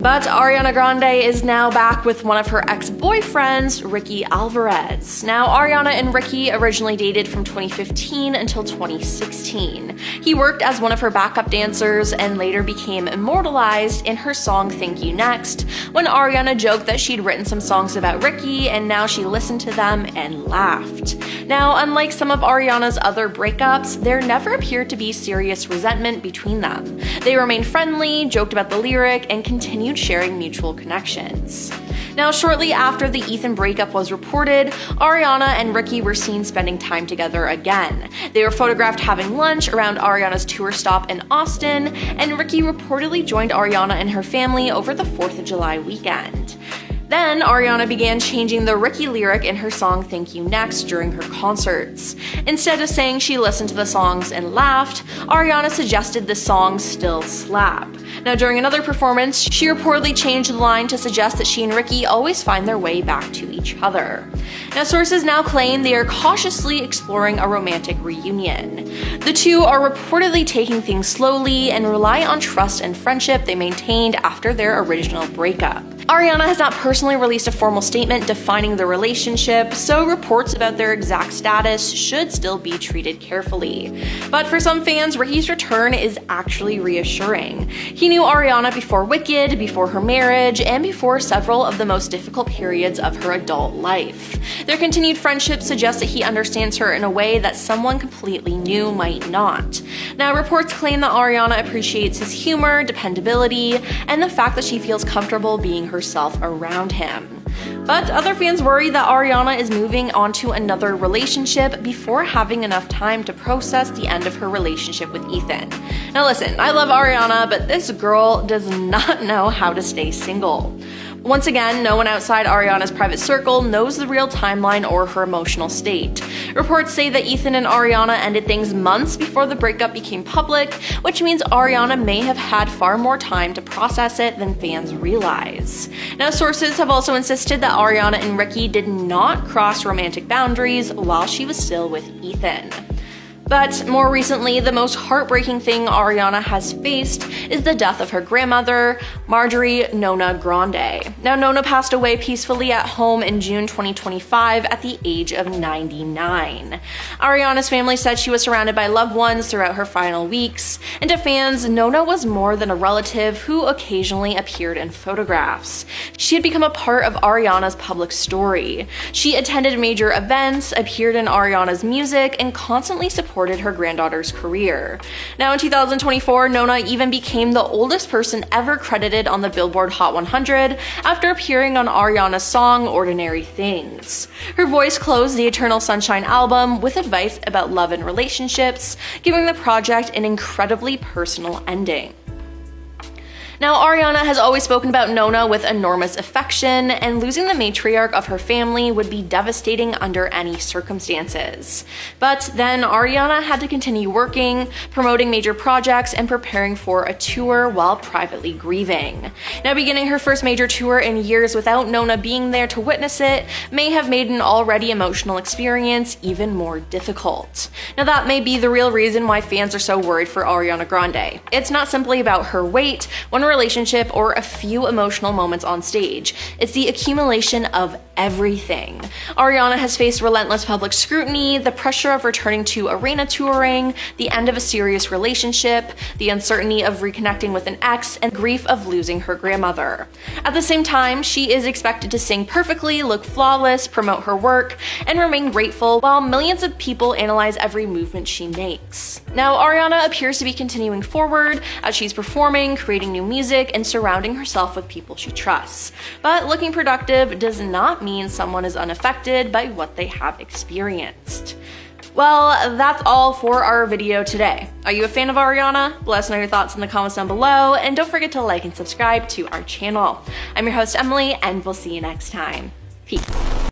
But Ariana Grande is now back with one of her ex-boyfriends, Ricky Alvarez. Now, Ariana and Ricky originally dated from 2015 until 2016. He worked as one of her backup dancers and later became immortalized in her song Thank You Next, when Ariana joked that she'd written some songs about Ricky and now she listened to them and laughed. Now, unlike some of Ariana's other breakups, there never appeared to be serious resentment between them. They remained friendly, joked about the lyric, and continued sharing mutual connections. Now, shortly after the Ethan breakup was reported, Ariana and Ricky were seen spending time together again. They were photographed having lunch around Ariana's tour stop in Austin, and Ricky reportedly joined Ariana and her family over the 4th of July weekend. Then, Ariana began changing the Ricky lyric in her song Thank You Next during her concerts. Instead of saying she listened to the songs and laughed, Ariana suggested the songs still slap. Now, during another performance, she reportedly changed the line to suggest that she and Ricky always find their way back to each other. Now, sources now claim they are cautiously exploring a romantic reunion. The two are reportedly taking things slowly and rely on trust and friendship they maintained after their original breakup. Ariana has not personally released a formal statement defining the relationship, so reports about their exact status should still be treated carefully. But for some fans, Ricky's return is actually reassuring. He knew Ariana before Wicked, before her marriage, and before several of the most difficult periods of her adult life. Their continued friendship suggests that he understands her in a way that someone completely new might not. Now, reports claim that Ariana appreciates his humor, dependability, and the fact that she feels comfortable being herself around him. But other fans worry that Ariana is moving on to another relationship before having enough time to process the end of her relationship with Ethan. Now listen, I love Ariana, but this girl does not know how to stay single. Once again, no one outside Ariana's private circle knows the real timeline or her emotional state. Reports say that Ethan and Ariana ended things months before the breakup became public, which means Ariana may have had far more time to process it than fans realize. Now, sources have also insisted that Ariana and Ricky did not cross romantic boundaries while she was still with Ethan. But more recently, the most heartbreaking thing Ariana has faced is the death of her grandmother, Marjorie Nona Grande. Now, Nona passed away peacefully at home in June 2025 at the age of 99. Ariana's family said she was surrounded by loved ones throughout her final weeks, and to fans, Nona was more than a relative who occasionally appeared in photographs. She had become a part of Ariana's public story. She attended major events, appeared in Ariana's music, and constantly supported her granddaughter's career. Now, in 2024, Nona even became the oldest person ever credited on the Billboard Hot 100 after appearing on Ariana's song Ordinary Things. Her voice closed the Eternal Sunshine album with advice about love and relationships, giving the project an incredibly personal ending. Now, Ariana has always spoken about Nona with enormous affection, and losing the matriarch of her family would be devastating under any circumstances. But then Ariana had to continue working, promoting major projects, and preparing for a tour while privately grieving. Now, beginning her first major tour in years without Nona being there to witness it may have made an already emotional experience even more difficult. Now, that may be the real reason why fans are so worried for Ariana Grande. It's not simply about her weight, one relationship, or a few emotional moments on stage. It's the accumulation of everything. Ariana has faced relentless public scrutiny, the pressure of returning to arena touring, the end of a serious relationship, the uncertainty of reconnecting with an ex, and grief of losing her grandmother. At the same time, she is expected to sing perfectly, look flawless, promote her work, and remain grateful while millions of people analyze every movement she makes. Now, Ariana appears to be continuing forward as she's performing, creating new music, and surrounding herself with people she trusts. But looking productive does not mean someone is unaffected by what they have experienced. Well, that's all for our video today. Are you a fan of Ariana? Let us know your thoughts in the comments down below, and don't forget to like and subscribe to our channel. I'm your host, Emily, and we'll see you next time. Peace.